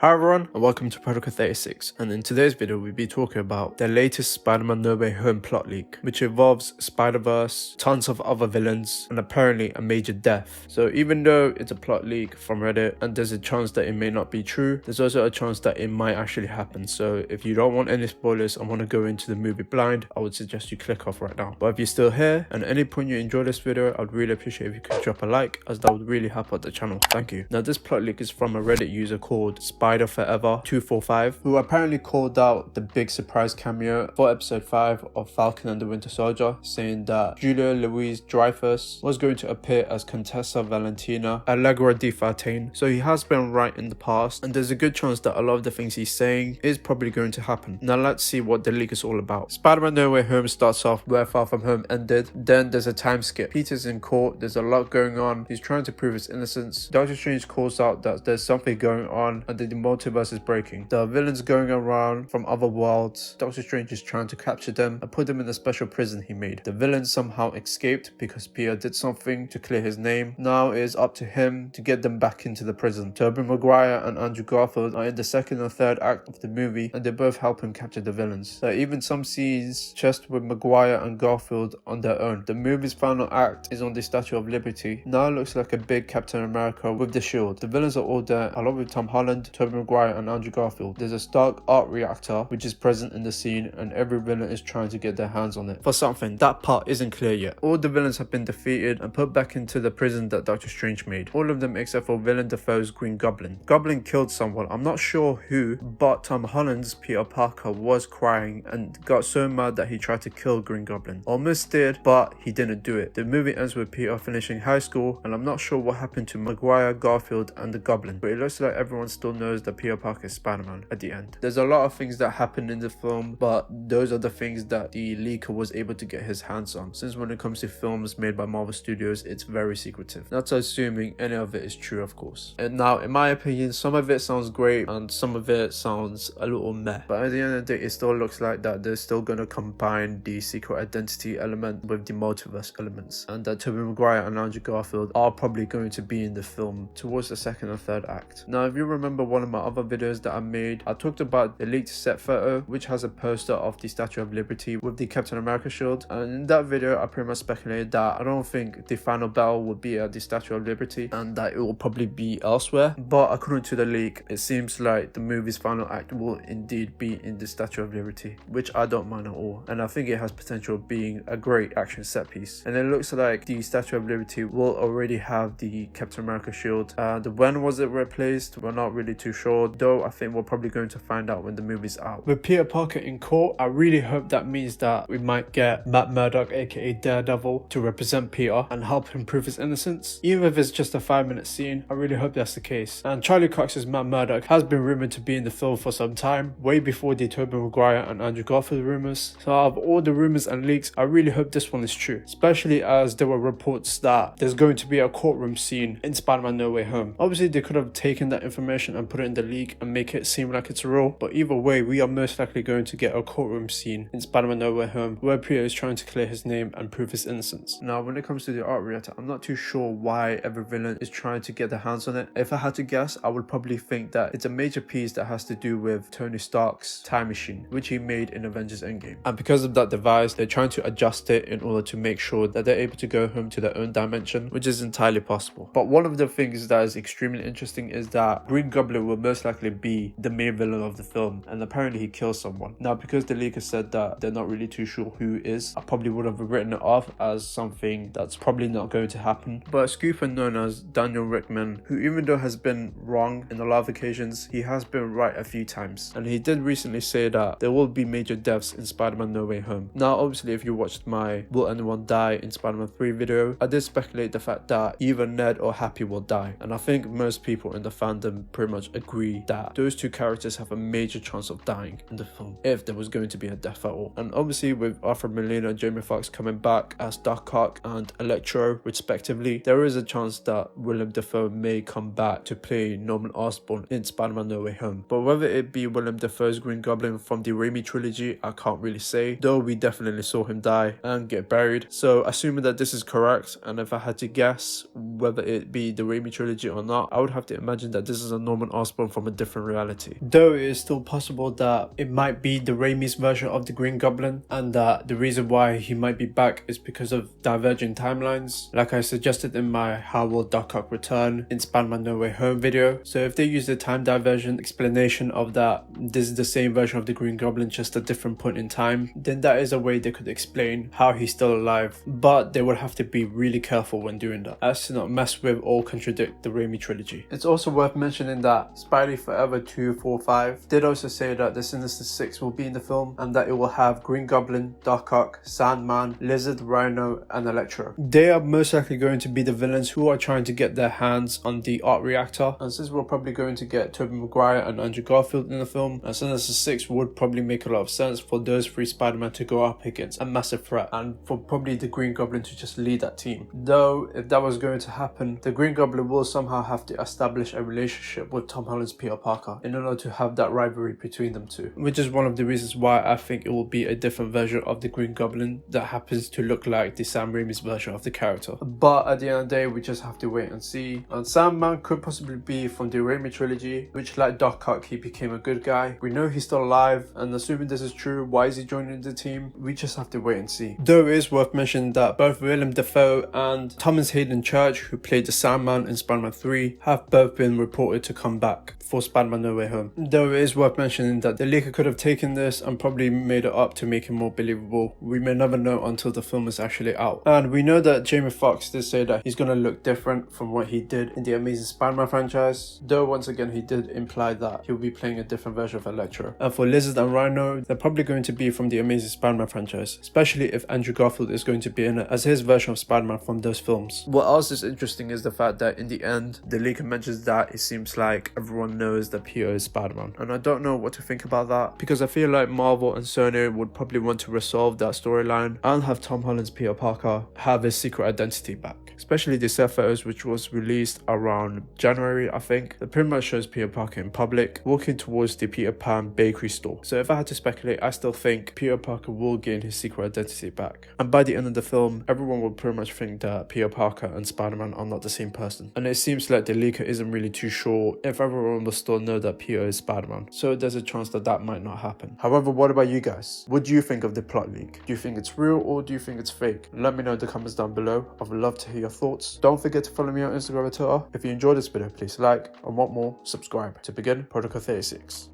Hi everyone and welcome to Protocol 36, and in today's video we'll be talking about the latest Spider-Man No Way Home plot leak, which involves Spider-Verse, tons of other villains, and apparently a major death. So even though it's a plot leak from Reddit and there's a chance that it may not be true, there's also a chance that it might actually happen. So if you don't want any spoilers and want to go into the movie blind, I would suggest you click off right now. But if you're still here and at any point you enjoy this video, I'd really appreciate if you could drop a like, as that would really help out the channel. Thank you. Now this plot leak is from a Reddit user called Spider Forever 245, who apparently called out the big surprise cameo for episode 5 of Falcon and the Winter Soldier, saying that Julia Louis-Dreyfus was going to appear as Contessa Valentina Allegra Di Fontaine. So he has been right in the past, and there's a good chance that a lot of the things he's saying is probably going to happen. Now let's see what the leak is all about. Spider-Man No Way Home starts off where Far From Home ended. Then there's a time skip. Peter's in court, there's a lot going on, he's trying to prove his innocence. Doctor Strange calls out that there's something going on and the multiverse is breaking. There are villains going around from other worlds. Doctor Strange is trying to capture them and put them in a special prison he made. The villains somehow escaped because Peter did something to clear his name. Now it is up to him to get them back into the prison. Tobey Maguire and Andrew Garfield are in the second and third act of the movie, and they both help him capture the villains. There are even some scenes just with Maguire and Garfield on their own. The movie's final act is on the Statue of Liberty. Now it looks like a big Captain America with the shield. The villains are all there, along with Tom Holland, Tobey Maguire and Andrew Garfield. There's a Stark art reactor which is present in the scene, and every villain is trying to get their hands on it for something. That part isn't clear yet. All the villains have been defeated and put back into the prison that Doctor Strange made. All of them except for Willem Dafoe's Green Goblin. Goblin killed someone, I'm not sure who, but Tom Holland's Peter Parker was crying and got so mad that he tried to kill Green Goblin. Almost did, but he didn't do it. The movie ends with Peter finishing high school, and I'm not sure what happened to Maguire, Garfield and the Goblin, but it looks like everyone still knows that Peter Parker is Spider-Man at the end. There's a lot of things that happen in the film, but those are the things that the leaker was able to get his hands on, since when it comes to films made by Marvel Studios, it's very secretive. That's assuming any of it is true, of course. And now, in my opinion, some of it sounds great and some of it sounds a little meh, but at the end of the day, it still looks like that they're still going to combine the secret identity element with the multiverse elements, and that Tobey Maguire and Andrew Garfield are probably going to be in the film towards the second and third act. Now, if you remember one of my other videos that I made, I talked about the leaked set photo, which has a poster of the Statue of Liberty with the Captain America shield, and in that video I pretty much speculated that I don't think the final battle would be at the Statue of Liberty and that it will probably be elsewhere, but according to the leak, it seems like the movie's final act will indeed be in the Statue of Liberty, which I don't mind at all, and I think it has potential of being a great action set piece. And it looks like the Statue of Liberty will already have the Captain America shield. When was it replaced? We're not really too sure, though I think we're probably going to find out when the movie's out. With Peter Parker in court, I really hope that means that we might get Matt Murdock, aka Daredevil, to represent Peter and help him prove his innocence. Even if it's just a 5-minute scene, I really hope that's the case. And Charlie Cox's Matt Murdock has been rumored to be in the film for some time, way before the Tobey Maguire and Andrew Garfield rumors. So out of all the rumors and leaks, I really hope this one is true, especially as there were reports that there's going to be a courtroom scene in Spider-Man No Way Home. Obviously they could have taken that information and put it in the leak and make it seem like it's real, but either way, we are most likely going to get a courtroom scene in Spider-Man No Way Home where Peter is trying to clear his name and prove his innocence. Now, when it comes to the art reactor, I'm not too sure why every villain is trying to get their hands on it. If I had to guess, I would probably think that it's a major piece that has to do with Tony Stark's time machine, which he made in Avengers Endgame. And because of that device, they're trying to adjust it in order to make sure that they're able to go home to their own dimension, which is entirely possible. But one of the things that is extremely interesting is that Green Goblin will most likely be the main villain of the film, and apparently he kills someone. Now, because the leaker said that they're not really too sure who is, I probably would have written it off as something that's probably not going to happen. But a scooper known as Daniel Rickman, who even though has been wrong in a lot of occasions, he has been right a few times, and he did recently say that there will be major deaths in Spider-Man No Way Home. Now, obviously, if you watched my Will Anyone Die in Spider-Man 3 video, I did speculate the fact that either Ned or Happy will die, and I think most people in the fandom pretty much agree that those two characters have a major chance of dying in the film if there was going to be a death at all. And obviously with Alfred Molina and Jamie Foxx coming back as Doc Ock and Electro respectively, there is a chance that Willem Dafoe may come back to play Norman Osborn in Spider-Man No Way Home. But whether it be Willem Dafoe's Green Goblin from the Raimi trilogy, I can't really say, though we definitely saw him die and get buried. So assuming that this is correct, and if I had to guess whether it be the Raimi trilogy or not, I would have to imagine that this is a Norman Osborn spawned from a different reality. Though it is still possible that it might be the Raimi's version of the Green Goblin, and that the reason why he might be back is because of diverging timelines, like I suggested in my How Will Doc Ock Return in Spider-Man No Way Home video. So if they use the time diversion explanation of that this is the same version of the Green Goblin, just a different point in time, then that is a way they could explain how he's still alive, but they would have to be really careful when doing that, as to not mess with or contradict the Raimi trilogy. It's also worth mentioning that Spidey Forever 245 did also say that the Sinister Six will be in the film, and that it will have Green Goblin, Doc Ock, Sandman, Lizard, Rhino, and Electro. They are most likely going to be the villains who are trying to get their hands on the art reactor, and since we're probably going to get Tobey Maguire and Andrew Garfield in the film, Sinister Six would probably make a lot of sense for those three Spider-Man to go up against a massive threat, and for probably the Green Goblin to just lead that team. Though, if that was going to happen, the Green Goblin will somehow have to establish a relationship with Tom Holland's Peter Parker in order to have that rivalry between them two, which is one of the reasons why I think it will be a different version of the Green Goblin that happens to look like the Sam Raimi's version of the character. But at the end of the day, we just have to wait and see. And Sandman could possibly be from the Raimi trilogy, which like Doc Ock, he became a good guy. We know he's still alive, and assuming this is true, why is he joining the team? We just have to wait and see. Though it is worth mentioning that both Willem Dafoe and Thomas Hayden Church, who played the Sandman in Spider-Man 3, have both been reported to come back for Spider-Man No Way Home. Though it is worth mentioning that the leaker could have taken this and probably made it up to make it more believable. We may never know until the film is actually out. And we know that Jamie Foxx did say that he's going to look different from what he did in the Amazing Spider-Man franchise, though once again he did imply that he'll be playing a different version of Electro. And for Lizard and Rhino, they're probably going to be from the Amazing Spider-Man franchise, especially if Andrew Garfield is going to be in it as his version of Spider-Man from those films. What else is interesting is the fact that in the end, the leaker mentions that it seems like everyone knows that Peter is Spider-Man. And I don't know what to think about that, because I feel like Marvel and Sony would probably want to resolve that storyline and have Tom Holland's Peter Parker have his secret identity back. Especially the set photos, which was released around January, I think, that pretty much shows Peter Parker in public walking towards the Peter Pan bakery store. So if I had to speculate, I still think Peter Parker will gain his secret identity back. And by the end of the film, everyone will pretty much think that Peter Parker and Spider-Man are not the same person. And it seems like the leaker isn't really too sure if everyone will still know that Peter is Spider-Man. So there's a chance that that might not happen. However, what about you guys? What do you think of the plot leak? Do you think it's real or do you think it's fake? Let me know in the comments down below. I would love to hear your thoughts. Don't forget to follow me on Instagram and Twitter. If you enjoyed this video, please like, and want more, subscribe. To begin, Protocol 36.